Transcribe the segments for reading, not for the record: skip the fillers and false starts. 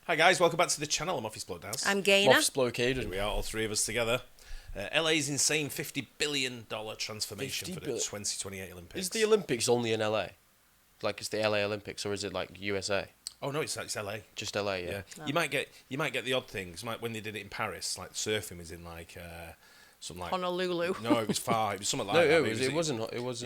Hi guys, welcome back to the channel. I'm Office Bloke Daz. I'm Gaynor. Office Bloke Aidan. Here we are, all three of us together. LA's insane $50 billion transformation 50 for the billion. 2028 Olympics. Is the Olympics only in LA? Like it's the LA Olympics, or is it like USA? Oh no, it's LA. Just LA, yeah. Yeah. No. You might get the odd things. Like when they did it in Paris, like surfing was in like some like Honolulu. No, it was far. It was something like No, that. it wasn't. It was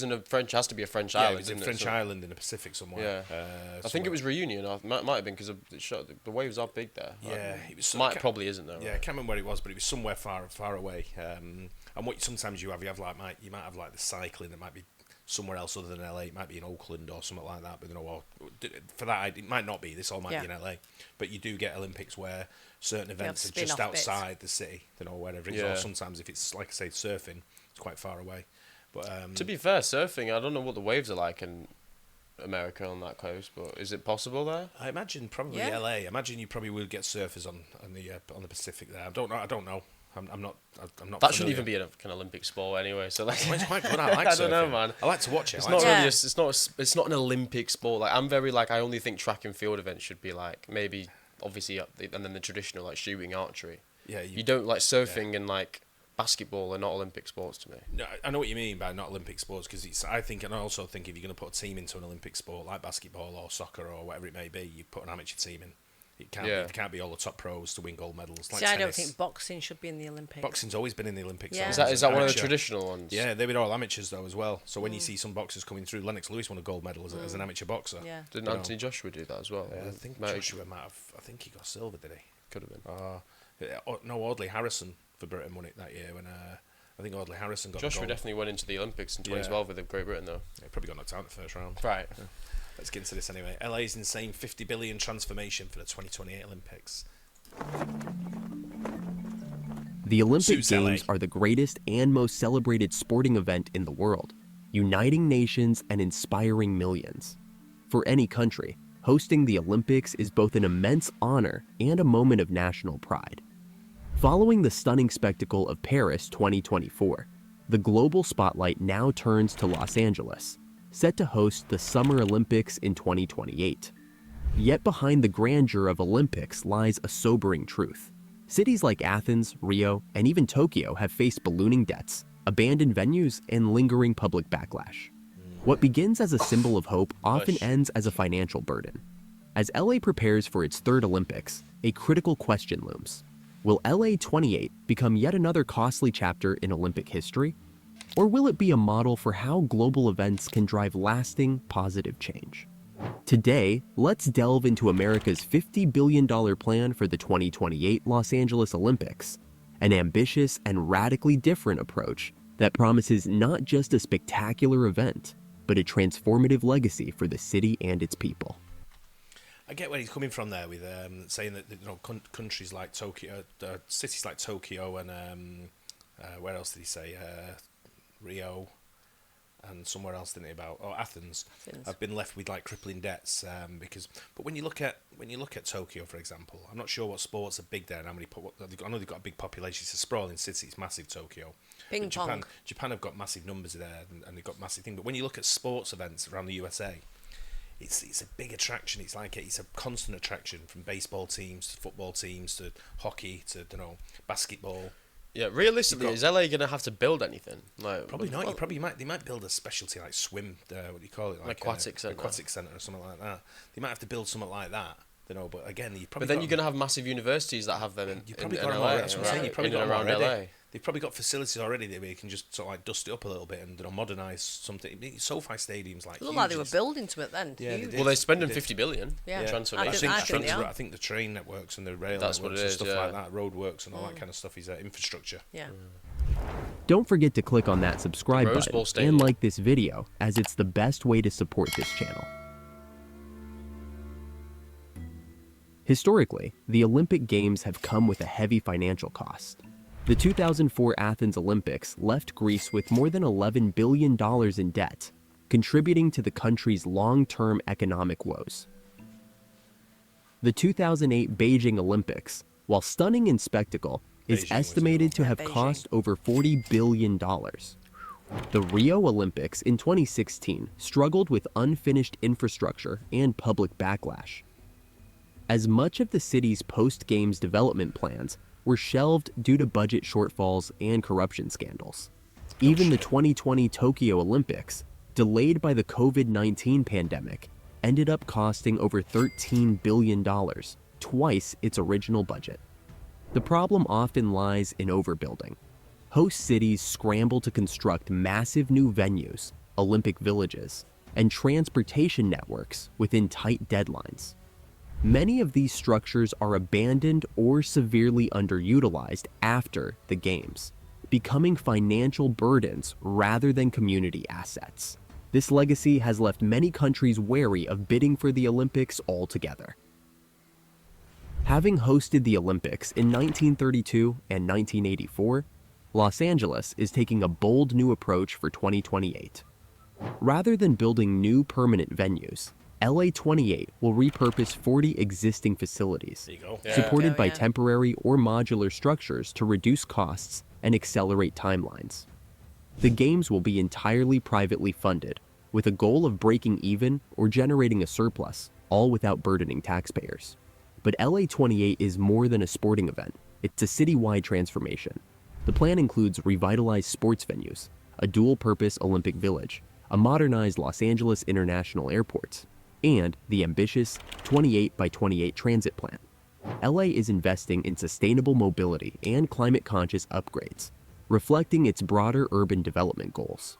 in a French. Has to be a French Yeah, island. it was a isn't French So- island in the Pacific somewhere. Yeah. I think it was Reunion. Might have been because the waves are big there. Yeah, it was. Probably isn't though. Yeah, I can't remember where it was, but it was somewhere far away. And what sometimes you have like you might have like the cycling that might be somewhere else other than LA. It might be in Oakland or something like that. But for that, it might not be. This all might be in LA. But you do get Olympics where certain events are just outside the city, wherever it is. Or sometimes if it's like I say, surfing, it's quite far away. But to be fair, surfing, I don't know what the waves are like in America on that coast, but is it possible there? I imagine probably LA. I imagine you probably will get surfers on the Pacific there. I don't know. I'm not. That shouldn't even be an Olympic sport anyway. So like, it's quite good. I like surfing. I don't know, man. I like to watch it. It's not really. It's not an Olympic sport. Like I'm very like I only think track and field events should be like maybe obviously and then the traditional like shooting, archery. Yeah. You don't like surfing and like basketball are not Olympic sports to me. No, I know what you mean by not Olympic sports because I also think if you're going to put a team into an Olympic sport like basketball or soccer or whatever it may be, you put an amateur team in. It can't be all the top pros to win gold medals. Like See, I don't think boxing should be in the Olympics. Boxing's always been in the Olympics. Yeah. Is that one of the traditional ones? Yeah, they were all amateurs though as well. So when you see some boxers coming through, Lennox Lewis won a gold medal as an amateur boxer. Yeah. Didn't Anthony Joshua do that as well? I think Joshua might have. I think he got silver, did he? Could have been. No, Audley Harrison for Britain won it that year when I think Audley Harrison got Joshua gold. definitely went into the Olympics in 2012 with Great Britain though. Yeah, probably got knocked out in the first round. Right. Yeah. Let's get into this anyway. LA's insane $50 billion transformation for the 2028 Olympics. The Olympic Suits Games LA. are the greatest and most celebrated sporting event in the world, uniting nations and inspiring millions. For any country, hosting the Olympics is both an immense honor and a moment of national pride. Following the stunning spectacle of Paris 2024, the global spotlight now turns to Los Angeles, set to host the Summer Olympics in 2028. Yet behind the grandeur of Olympics lies a sobering truth. Cities like Athens, Rio, and even Tokyo have faced ballooning debts, abandoned venues, and lingering public backlash. What begins as a symbol of hope often ends as a financial burden. As LA prepares for its third Olympics, a critical question looms. Will LA 28 become yet another costly chapter in Olympic history? Or will it be a model for how global events can drive lasting, positive change? Today, let's delve into America's $50 billion plan for the 2028 Los Angeles Olympics, an ambitious and radically different approach that promises not just a spectacular event, but a transformative legacy for the city and its people. I get where he's coming from there with saying that countries like Tokyo, cities like Tokyo and where else did he say? Rio and somewhere else, didn't he, Athens have been left with like crippling debts but when you look at Tokyo, for example, I'm not sure what sports are big there and how many. I know they've got a big population. It's a sprawling city. It's massive, Tokyo. Ping pong. Japan have got massive numbers there and they've got massive thing. But when you look at sports events around the USA, it's a big attraction. It's a constant attraction from baseball teams to football teams to hockey to basketball. Yeah, realistically, is LA gonna have to build anything? Like probably not. They might build a specialty like swim. What do you call it? Like aquatic centre. Aquatic centre or something like that. They might have to build something like that. But again, you're gonna have massive universities that have them in LA. That's what I'm saying. You probably got them around already. LA. They've probably got facilities already that you can just sort of like dust it up a little bit and modernise something. SoFi Stadium's like. It looked like they were building to it then. Yeah, well, they're spending $50 billion. Yeah. Transformation. I think the train networks and the rail That's networks what it and is, stuff like that, roadworks and all that kind of stuff is infrastructure. Yeah. Don't forget to click on that subscribe Rose Bowl button Stadium. and like this video, as it's the best way to support this channel. Historically, the Olympic Games have come with a heavy financial cost. The 2004 Athens Olympics left Greece with more than $11 billion in debt, contributing to the country's long-term economic woes. The 2008 Beijing Olympics, while stunning in spectacle, is Beijing was estimated to have Beijing. cost over $40 billion. The Rio Olympics in 2016 struggled with unfinished infrastructure and public backlash. as much of the city's post-games development plans were shelved due to budget shortfalls and corruption scandals. Even the 2020 Tokyo Olympics, delayed by the COVID-19 pandemic, ended up costing over $13 billion, twice its original budget. The problem often lies in overbuilding. Host cities scramble to construct massive new venues, Olympic villages, and transportation networks within tight deadlines. Many of these structures are abandoned or severely underutilized after the Games, becoming financial burdens rather than community assets. This legacy has left many countries wary of bidding for the Olympics altogether. Having hosted the Olympics in 1932 and 1984, Los Angeles is taking a bold new approach for 2028. Rather than building new permanent venues, LA 28 will repurpose 40 existing facilities, There you go. supported by Yeah. temporary or modular structures to reduce costs and accelerate timelines. The Games will be entirely privately funded, with a goal of breaking even or generating a surplus, all without burdening taxpayers. But LA 28 is more than a sporting event. It's a citywide transformation. The plan includes revitalized sports venues, a dual-purpose Olympic village, a modernized Los Angeles International Airport, and the ambitious 28 by 28 transit plan. LA is investing in sustainable mobility and climate-conscious upgrades, reflecting its broader urban development goals.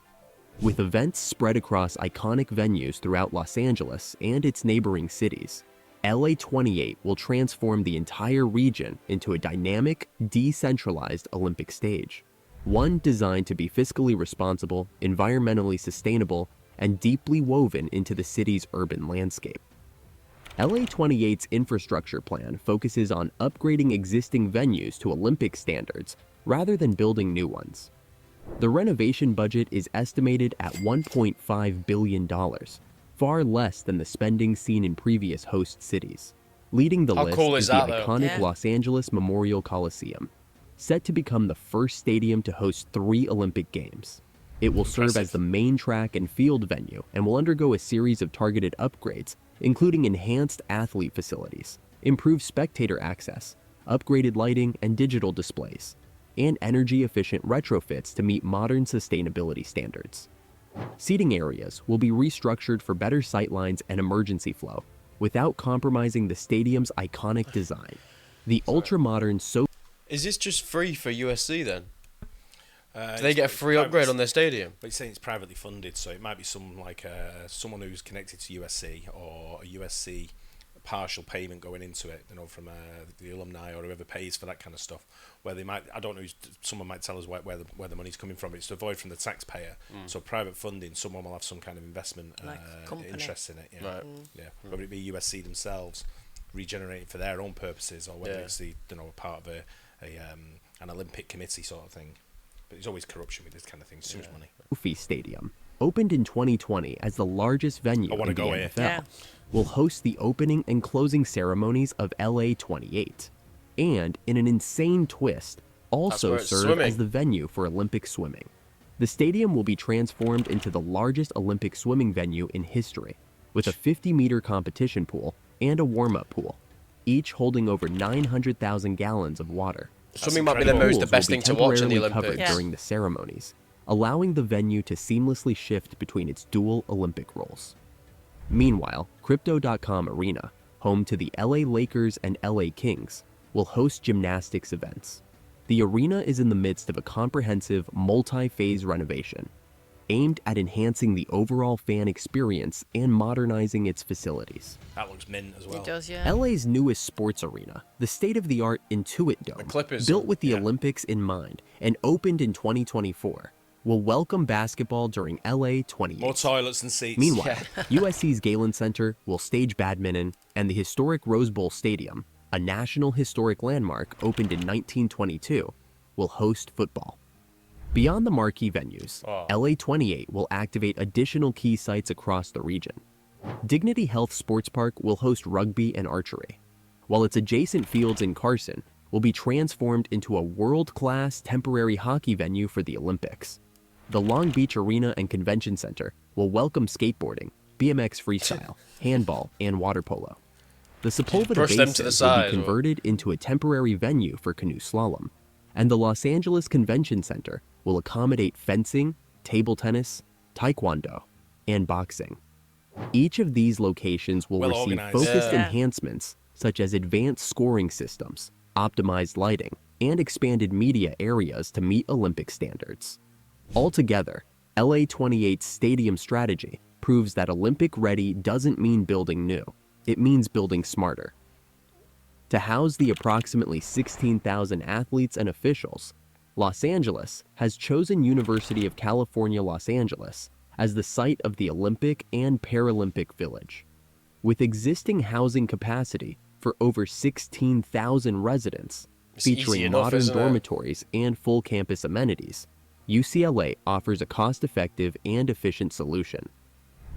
With events spread across iconic venues throughout Los Angeles and its neighboring cities, LA 28 will transform the entire region into a dynamic, decentralized Olympic stage, one designed to be fiscally responsible, environmentally sustainable, and deeply woven into the city's urban landscape. LA 28's infrastructure plan focuses on upgrading existing venues to Olympic standards rather than building new ones. The renovation budget is estimated at $1.5 billion, far less than the spending seen in previous host cities. Leading the How list cool is is the that, though? iconic Yeah. Los Angeles Memorial Coliseum, set to become the first stadium to host 3 Olympic Games. It will serve as Impressive. the main track and field venue and will undergo a series of targeted upgrades, including enhanced athlete facilities, improved spectator access, upgraded lighting and digital displays, and energy-efficient retrofits to meet modern sustainability standards. Seating areas will be restructured for better sightlines and emergency flow, without compromising the stadium's iconic design. The ultra-modern Is this just free for USC then? Do Do they get a free upgrade on their stadium? But he's saying it's privately funded, so it might be someone who's connected to USC or a USC partial payment going into it, from the alumni or whoever pays for that kind of stuff. Where they might, I don't know, someone might tell us where the money's coming from. It's to avoid from the taxpayer. So private funding, someone will have some kind of investment Like a company. interest in it. Yeah. Right. Yeah. Whether it be USC themselves regenerating for their own purposes, or whether Yeah. it's part of an Olympic committee sort of thing. But there's always corruption with this kind of thing. It's too much money. Sophie Stadium, opened in 2020 as the largest venue I in wanna the go here. NFL, Yeah. will host the opening and closing ceremonies of LA 28, and in an insane twist, also where it's serve swimming. as the venue for Olympic swimming. The stadium will be transformed into the largest Olympic swimming venue in history, with a 50-meter competition pool and a warm-up pool, each holding over 900,000 gallons of water. Swimming might be the incredible. the Pools best will thing be to watch in the temporarily covered Olympics. Yeah. during the ceremonies, allowing the venue to seamlessly shift between its dual Olympic roles. Meanwhile, Crypto.com Arena, home to the LA Lakers and LA Kings, will host gymnastics events. The arena is in the midst of a comprehensive, multi-phase renovation, aimed at enhancing the overall fan experience and modernizing its facilities. That looks mint as well. It does, yeah. LA's newest sports arena, the state-of-the-art Intuit Dome, Clippers built Dome, with the yeah. Olympics in mind and opened in 2024, will welcome basketball during LA 28. More toilets and seats. Meanwhile, USC's Galen Center will stage badminton, and the historic Rose Bowl Stadium, a National Historic Landmark opened in 1922, will host football. Beyond the marquee venues, Oh. LA 28 will activate additional key sites across the region. Dignity Health Sports Park will host rugby and archery, while its adjacent fields in Carson will be transformed into a world-class temporary hockey venue for the Olympics. The Long Beach Arena and Convention Center will welcome skateboarding, BMX freestyle, handball, and water polo. the Sepulveda brush them Basin to the will side, be or- converted into a temporary venue for canoe slalom, and the Los Angeles Convention Center will accommodate fencing, table tennis, taekwondo, and boxing. Each of these locations will Well receive organised. focused Yeah. enhancements such as advanced scoring systems, optimized lighting, and expanded media areas to meet Olympic standards. Altogether, LA28's stadium strategy proves that Olympic ready doesn't mean building new, it means building smarter. To house the approximately 16,000 athletes and officials, Los Angeles has chosen University of California, Los Angeles as the site of the Olympic and Paralympic Village. With existing housing capacity for over 16,000 residents, It's easy featuring enough, modern isn't it? dormitories and full campus amenities, UCLA offers a cost-effective and efficient solution.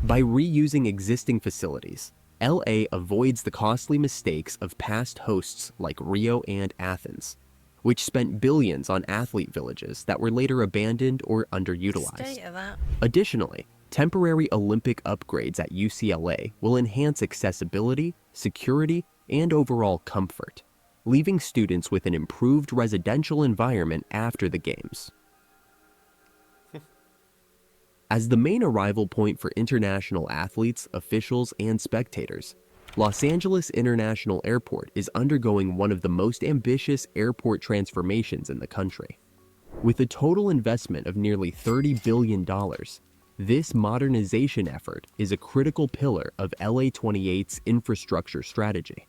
By reusing existing facilities, LA avoids the costly mistakes of past hosts like Rio and Athens, which spent billions on athlete villages that were later abandoned or underutilized. State of that. Additionally, temporary Olympic upgrades at UCLA will enhance accessibility, security, and overall comfort, leaving students with an improved residential environment after the Games. As the main arrival point for international athletes, officials, and spectators, Los Angeles International Airport is undergoing one of the most ambitious airport transformations in the country. With a total investment of nearly $30 billion, this modernization effort is a critical pillar of LA28's infrastructure strategy.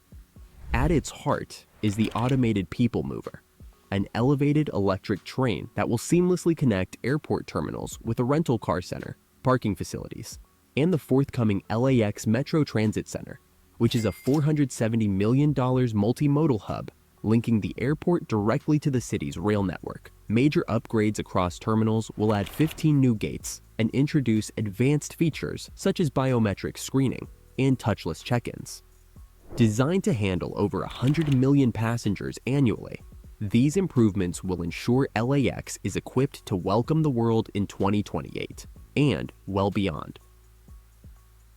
At its heart is the automated people mover, an elevated electric train that will seamlessly connect airport terminals with a rental car center, parking facilities, and the forthcoming LAX Metro Transit Center, which is a $470 million multimodal hub linking the airport directly to the city's rail network. Major upgrades across terminals will add 15 new gates and introduce advanced features such as biometric screening and touchless check-ins. Designed to handle over 100 million passengers annually, these improvements will ensure LAX is equipped to welcome the world in 2028 and well beyond.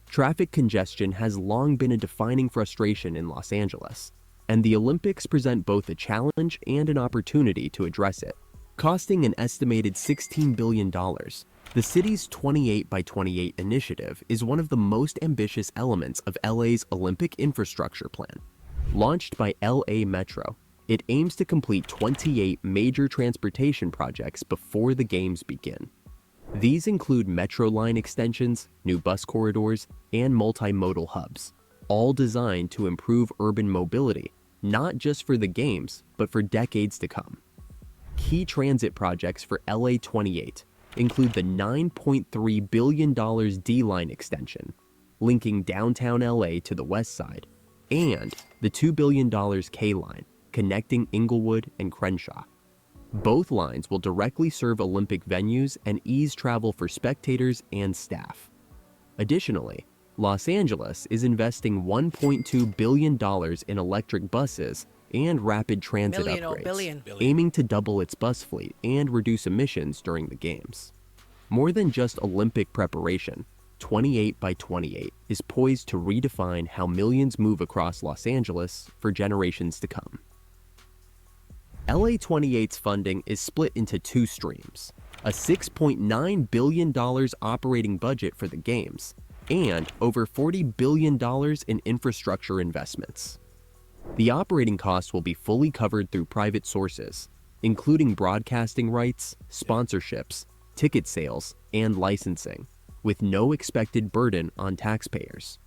Traffic congestion has long been a defining frustration in Los Angeles, and the Olympics present both a challenge and an opportunity to address it. Costing an estimated $16 billion, the city's 28 by 28 initiative is one of the most ambitious elements of LA's Olympic infrastructure plan. Launched by LA Metro, it aims to complete 28 major transportation projects before the Games begin. These include metro line extensions, new bus corridors, and multimodal hubs, all designed to improve urban mobility, not just for the Games, but for decades to come. Key transit projects for LA28 include the $9.3 billion D-Line extension, linking downtown LA to the west side, and the $2 billion K-Line, connecting Inglewood and Crenshaw. Both lines will directly serve Olympic venues and ease travel for spectators and staff. Additionally, Los Angeles is investing $1.2 billion in electric buses and rapid transit Million or upgrades, billion? aiming to double its bus fleet and reduce emissions during the Games. More than just Olympic preparation, 28 by 28 is poised to redefine how millions move across Los Angeles for generations to come. LA28's funding is split into two streams, a $6.9 billion operating budget for the Games, and over $40 billion in infrastructure investments. The operating costs will be fully covered through private sources, including broadcasting rights, sponsorships, ticket sales, and licensing, with no expected burden on taxpayers.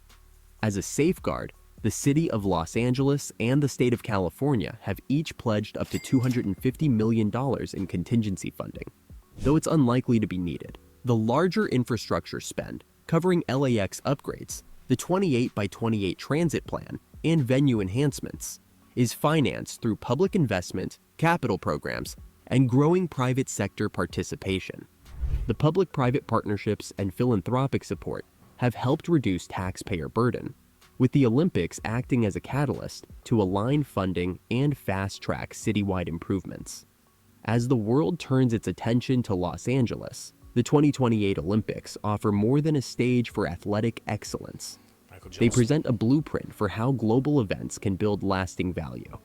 As a safeguard, the City of Los Angeles and the State of California have each pledged up to $250 million in contingency funding, though it's unlikely to be needed. The larger infrastructure spend, covering LAX upgrades, the 28 by 28 transit plan, and venue enhancements, is financed through public investment, capital programs, and growing private sector participation. The public-private partnerships and philanthropic support have helped reduce taxpayer burden, with the Olympics acting as a catalyst to align funding and fast-track citywide improvements. As the world turns its attention to Los Angeles, the 2028 Olympics offer more than a stage for athletic excellence. Michael They Johnson. present a blueprint for how global events can build lasting value.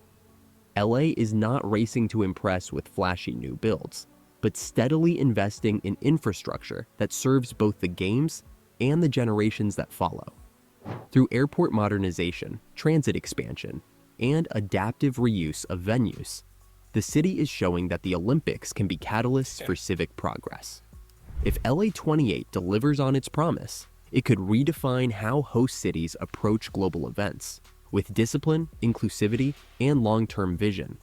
LA is not racing to impress with flashy new builds, but steadily investing in infrastructure that serves both the games and the generations that follow. Through airport modernization, transit expansion, and adaptive reuse of venues, the city is showing that the Olympics can be catalysts for civic progress. If LA 28 delivers on its promise, it could redefine how host cities approach global events. With discipline, inclusivity, and long-term vision,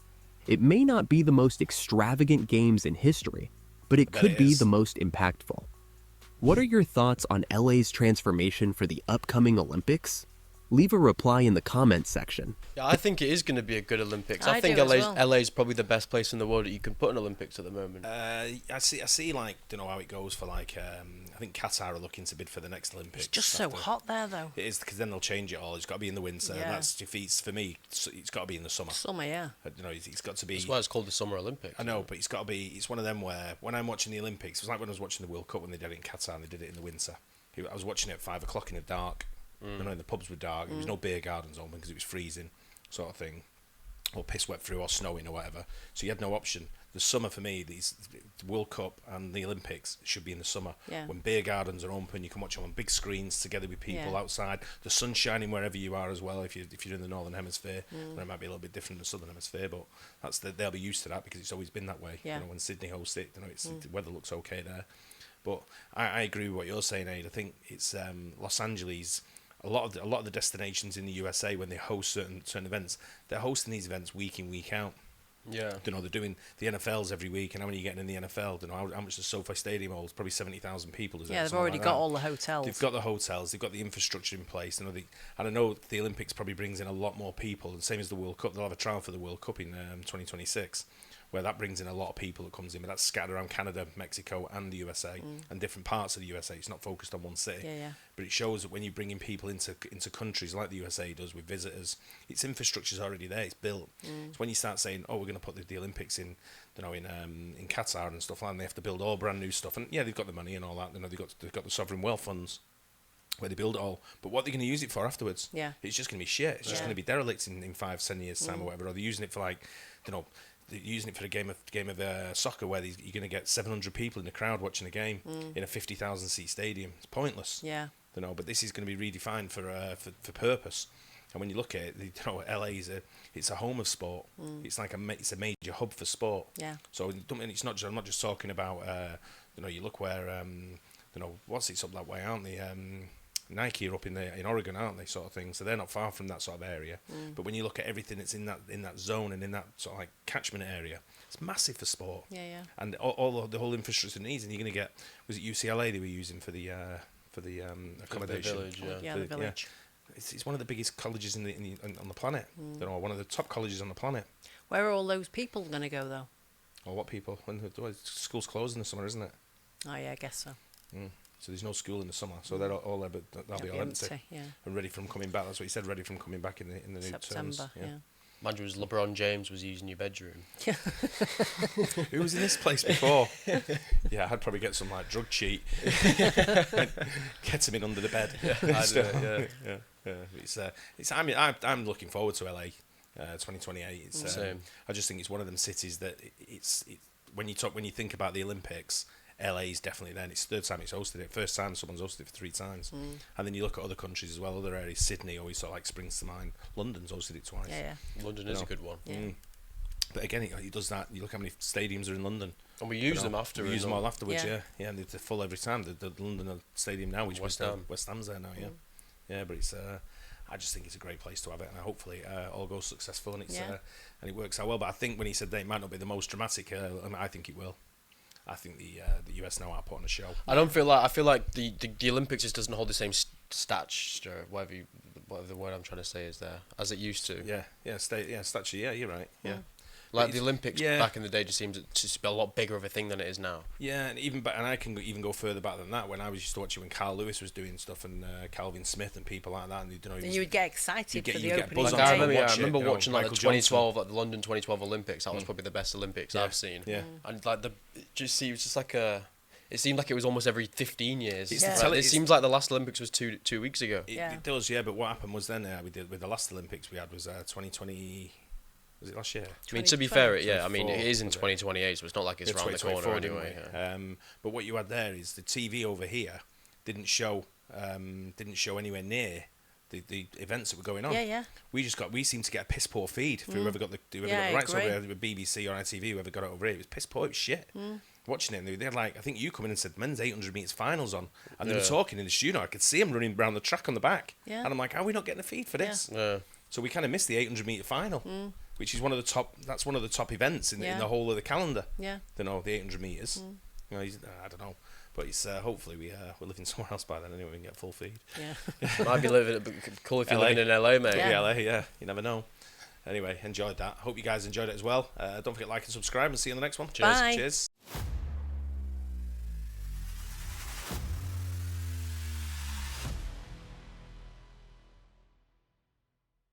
it may not be the most extravagant games in history, but it could be the most impactful. What are your thoughts on LA's transformation for the upcoming Olympics? Leave a reply in the comments section. Yeah, I think it is going to be a good Olympics. I think do as LA's probably the best place in the world that you can put an Olympics at the moment. I see. Like, don't know how it goes for like. I think Qatar are looking to bid for the next Olympics. It's just so hot there, though. It is, because then they'll change it all. It's got to be in the winter. Yeah. That's defeats for me. It's got to be in the summer. Summer, yeah. You know, it's got to be. That's why it's called the Summer Olympics. I know, but it's got to be. It's one of them where when I'm watching the Olympics, it was like when I was watching the World Cup when they did it in Qatar and they did it in the winter. I was watching it at 5 o'clock in the dark. You know, and the pubs were dark. There was no beer gardens open because it was freezing, sort of thing, or piss wet through, or snowing, or whatever. So you had no option. The summer for me, the World Cup and the Olympics should be in the summer. Yeah. When beer gardens are open, you can watch them on big screens together with people outside. The sun's shining wherever you are as well. If you're in the northern hemisphere, and it might be a little bit different in the southern hemisphere, but they'll be used to that because it's always been that way. Yeah. You know, when Sydney hosts it, you know, the weather looks okay there. But I agree with what you're saying, Aid. I think it's Los Angeles. A lot of the destinations in the USA, when they host certain events, they're hosting these events week in, week out. Yeah. You know, they're doing the NFLs every week, and how many are you getting in the NFL? You know, how much the SoFi Stadium holds? Probably 70,000 people. Yeah, they've already got all the hotels. They've got the hotels. They've got the infrastructure in place. You know, and I know the Olympics probably brings in a lot more people. The same as the World Cup. They'll have a trial for the World Cup in 2026. Where that brings in a lot of people that comes in, but that's scattered around Canada, Mexico, and the USA, and different parts of the USA. It's not focused on one city. Yeah. But it shows that when you bring in people into countries like the USA does with visitors, its infrastructure's already there. It's built. It's when you start saying, "Oh, we're going to put the Olympics in, you know, in Qatar and stuff like that," and they have to build all brand new stuff. And yeah, they've got the money and all that. You know, they've got the sovereign wealth funds where they build it all. But what are they going to use it for afterwards? Yeah. It's just going to be shit. It's just going to be derelict in 5-10 years time or whatever. Or they're using it for like, you know. They're using it for a game of soccer where you're going to get 700 people in the crowd watching a game in a 50,000 seat stadium. It's pointless. Yeah. You know, but this is going to be redefined for purpose. And when you look at it, you know, LA it's a home of sport. It's like it's a major hub for sport. Yeah. So it's not. I'm not just talking about. You know, you look where you know, what's it's up that way, aren't they? Nike are up in Oregon, aren't they, sort of thing? So they're not far from that sort of area. But when you look at everything that's in that zone and in that sort of like catchment area, it's massive for sport. Yeah. And all the whole infrastructure needs, and you're going to get, was it UCLA they were using for the accommodation? The village, Yeah, the village. It's one of the biggest colleges on the planet. You know, one of the top colleges on the planet. Where are all those people going to go, though? Or what people? When school's closed in the summer, isn't it? Oh, yeah, I guess so. So there's no school in the summer, so they're all there, but they'll be all empty. Yeah. And ready from coming back. That's what he said. Ready from coming back in the new September. terms. Yeah. Imagine it was LeBron James was using your bedroom. Who was in this place before? Yeah, I'd probably get some like drug cheat, get him in under the bed. I'm looking forward to LA 2028. Same. I just think it's one of them cities that when you think about the Olympics. LA is definitely there. And it's the third time it's hosted it. First time someone's hosted it for 3 times. And then you look at other countries as well, other areas. Sydney always sort of like springs to mind. London's hosted it twice. Yeah. London is a good one. Yeah. But again, it does that. You look how many stadiums are in London. And we use them after. We use them all afterwards, Yeah. yeah. And they're full every time. The London Stadium now, which West Ham. West Ham's there now, yeah. Yeah, but it's... I just think it's a great place to have it, and hopefully all goes successful and and it works out well. But I think when he said that it might not be the most dramatic, I think it will. I think the US now are putting a show. I feel like the Olympics just doesn't hold the same stature, whatever the word I'm trying to say is there, as it used to. Stature. Yeah, you're right. Yeah. Like the Olympics back in the day just seems to be a lot bigger of a thing than it is now. Yeah, and I can even go further back than that. When I was used to watch it when Carl Lewis was doing stuff and Calvin Smith and people like that, and you would get excited for the opening. buzz Like on I to remember watch it, watching like Michael the 2012, Johnson. like the London 2012 Olympics. That was probably the best Olympics I've seen. Yeah. And like it was just like a. It seemed like it was almost every 15 years. It seems like the last Olympics was two weeks ago. It does, yeah. But what happened was then with the last Olympics we had was 2020. Was it last year? I mean, to be fair, it is in was it? 2028, so it's not like it's around the corner anyway. Yeah. But what you had there is the TV over here didn't show anywhere near the events that were going on. Yeah. We seemed to get a piss poor feed for whoever got the rights over there, with BBC or ITV, whoever got it over here. It was piss poor. It was shit. Watching it, they had I think you come in and said men's 800 metres finals on, and they were talking in the studio. I could see them running around the track on the back, and I'm like, how are we not getting a feed for this? Yeah. So we kind of missed the 800 metre final, which is one of the top. That's one of the top events in the whole of the calendar. Yeah. The 800 metres. You know, I don't know, but it's hopefully we're living somewhere else by then anyway. We can get full feed. Yeah. Might be cool if you're living in LA, mate. Yeah. LA, yeah. You never know. Anyway, enjoyed that. Hope you guys enjoyed it as well. Don't forget to like and subscribe, and see you in the next one. Bye. Cheers.